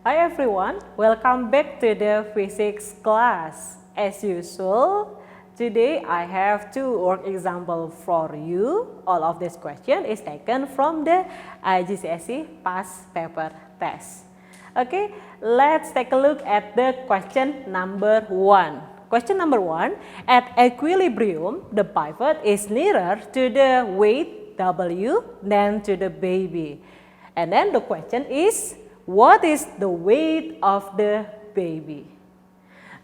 Hi everyone, welcome back to the physics class. As usual, today I have two work example for you. All of this question is taken from the IGCSE past paper test. Okay, let's take a look at the question number 1. Question number 1, at equilibrium, the pivot is nearer to the weight W than to the baby. And then the question is, what is the weight of the baby?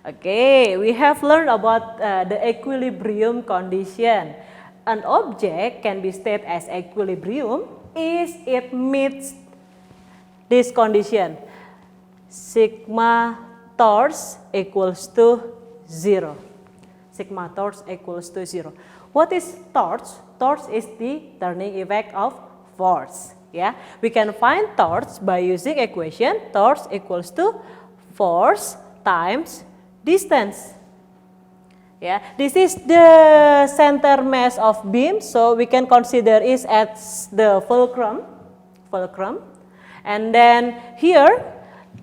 Okay, we have learned about the equilibrium condition. An object can be stated as equilibrium if it meets this condition. Sigma torque equals to 0. Sigma torque equals to 0. What is torque? Torque is the turning effect of force. Yeah, we can find torque by using equation torque equals to force times distance. Yeah, this is the center mass of beam, so we can consider it as the fulcrum. And then here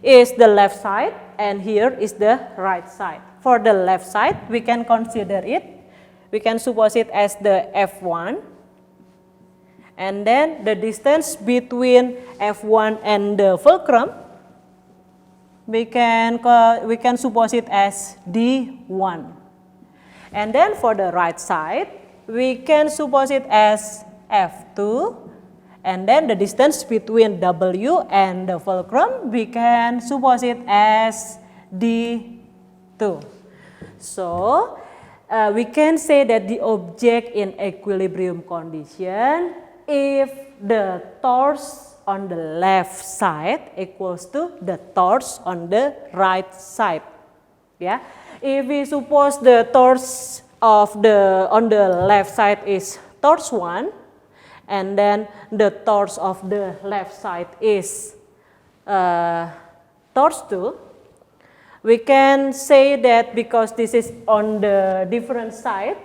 is the left side and here is the right side. For the left side, we can consider it, we can suppose it as the F1. And then the distance between F1 and the fulcrum, we can suppose it as D1. And then for the right side, we can suppose it as F2. And then the distance between W and the fulcrum, we can suppose it as D2. So, we can say that the object in equilibrium condition, if the torque on the left side equals to the torque on the right side. Yeah, if we suppose the torque of on the left side is torque 1, and then the torque of the left side is torque 2, we can say that because this is on the different side,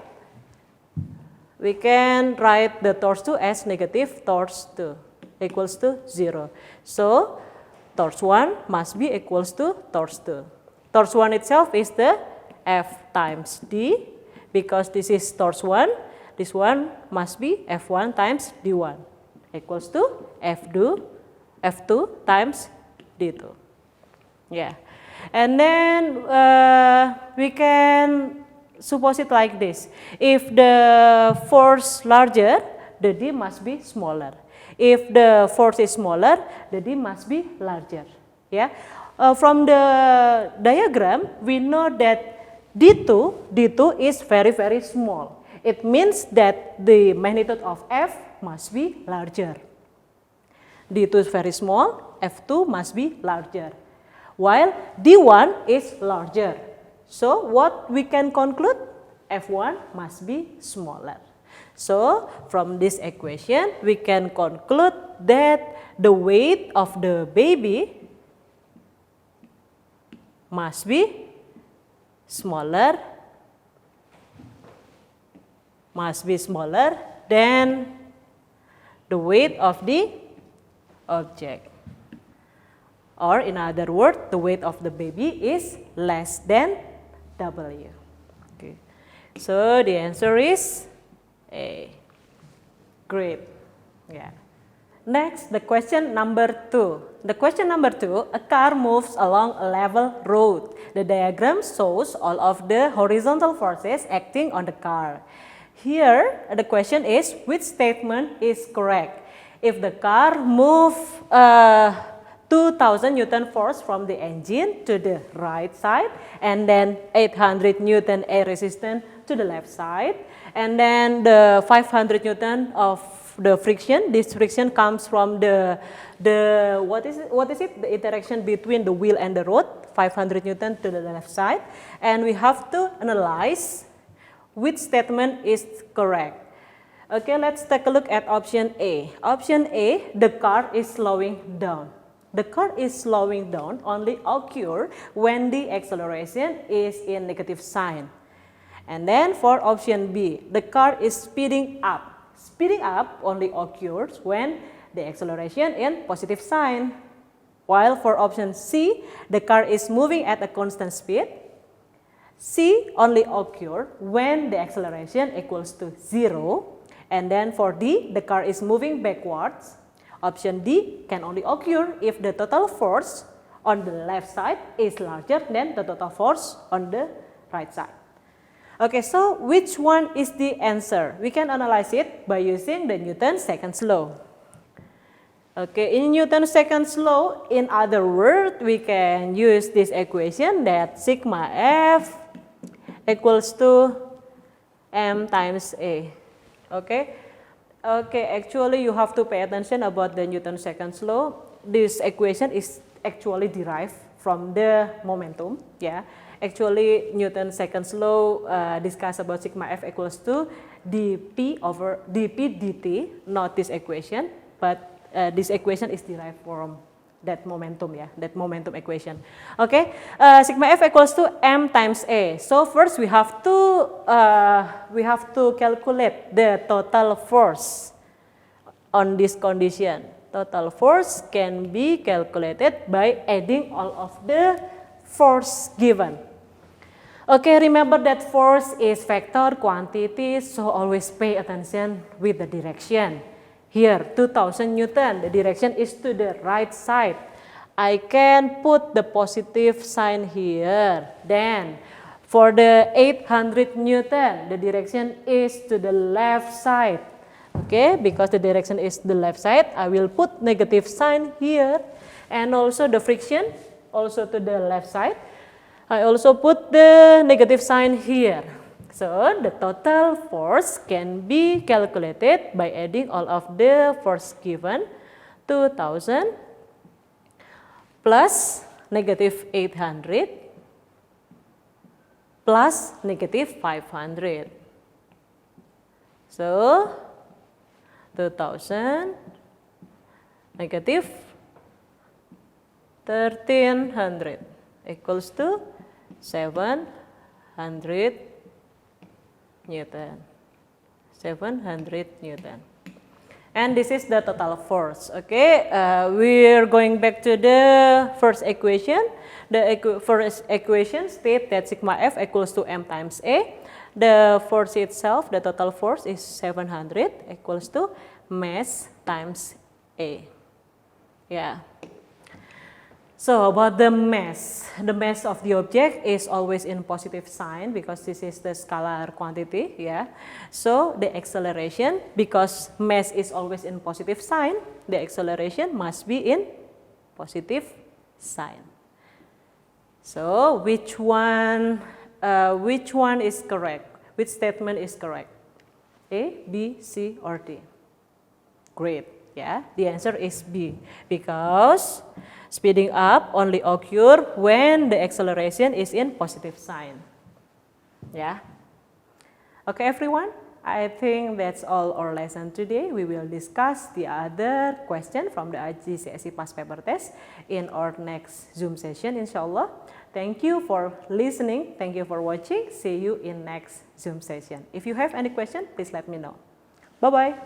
we can write the torque 2 as negative torque 2 equals to 0. So, torque 1 must be equals to torque 2. Torque 1 itself is the F times D. Because this is torque 1, this one must be F1 times D1 equals to F2 times D2. Yeah. And then we can suppose it like this. If the force larger, the D must be smaller. If the force is smaller, the D must be larger. Yeah. From the diagram, we know that D2 is very, very small. It means that the magnitude of F must be larger. D2 is very small, F2 must be larger. While D1 is larger. So, what we can conclude? F1 must be smaller. So, from this equation, we can conclude that the weight of the baby must be smaller than the weight of the object. Or in other words, the weight of the baby is less than W. Okay. So the answer is A. Great. Yeah. Next, the question number 2. The question number 2, a car moves along a level road. The diagram shows all of the horizontal forces acting on the car. Here, the question is, which statement is correct? If the car moves 2000 Newton force from the engine to the right side, and then 800 Newton air resistance to the left side, and then the 500 Newton of the friction. This friction comes from the what is it? The interaction between the wheel and the road, 500 Newton to the left side, and we have to analyze which statement is correct. Okay, let's take a look at option A. Option A, the car is slowing down. The car is slowing down only occur when the acceleration is in negative sign. And then for option B, the car is speeding up. Speeding up only occurs when the acceleration in positive sign. While for option C, the car is moving at a constant speed. C only occur when the acceleration equals to 0. And then for D, the car is moving backwards. Option D can only occur if the total force on the left side is larger than the total force on the right side. Okay, so which one is the answer? We can analyze it by using the Newton's second law. Okay, in Newton's second law, in other words, we can use this equation that sigma F equals to m times A. Okay, actually you have to pay attention about the Newton's second law. This equation is actually derived from the momentum. Yeah, actually Newton's second law discuss about sigma F equals to dp over dp dt, not this equation, but this equation is derived from that momentum, that momentum equation. Okay, sigma F equals to m times A. So first we have to calculate the total force on this condition. Total force can be calculated by adding all of the force given. Okay, remember that force is vector quantity, so always pay attention with the direction. Here, 2000 Newton, the direction is to the right side. I can put the positive sign here. Then, for the 800 Newton, the direction is to the left side. Okay, because the direction is the left side, I will put negative sign here. And also the friction, also to the left side. I also put the negative sign here. So the total force can be calculated by adding all of the force given, 2000 plus negative 800 plus negative 500. So 2000 negative 1300 equals to 700 Newton. 700 Newton. And this is the total force. Okay, we're going back to the first equation. The first equation states that sigma F equals to m times A. The force itself, the total force is 700 equals to mass times A. Yeah. So about the mass of the object is always in positive sign because this is the scalar quantity, yeah. So the acceleration, because mass is always in positive sign, the acceleration must be in positive sign. So which one is correct? Which statement is correct? A, B, C, or D? Great, yeah. The answer is B because speeding up only occur when the acceleration is in positive sign. Yeah. Okay, everyone. I think that's all our lesson today. We will discuss the other question from the IGCSE past paper test in our next Zoom session, inshallah. Thank you for listening. Thank you for watching. See you in next Zoom session. If you have any question, please let me know. Bye-bye.